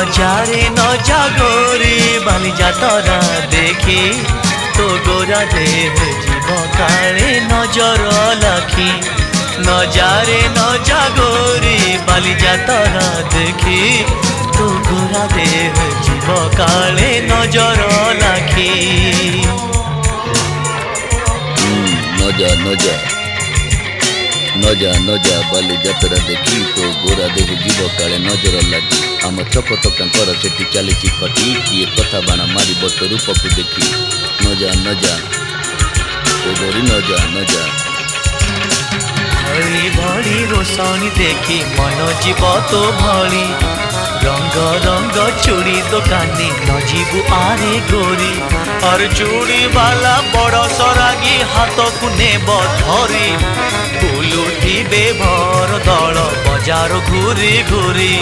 नजारे नजा गोरी बाली जातरा देखी तो गोरा देह जीव काले नजर लाखी नजारे नजा गोरी बाली जातरा देखी तो गोरा देह जीव काले नजर लाखी नजा नजा नजा नजा बाली जातरा देखी तो गोरा देह जीव काले नजर लगी आम चक टोकांकर सेठी चली खटी किए कथा बाण मार तो रूप को देखी नजा नजा गोरी नजा नजा भली भली रोशनी देखी मन जीव तो भली रंग रंग चूड़ी दुकानी न जीवु आरे गोरी और चूड़ी वाला बड़ सरागी हाथ को नेब धरी बुलुथिबे भर दल बजार घूरी घूरी।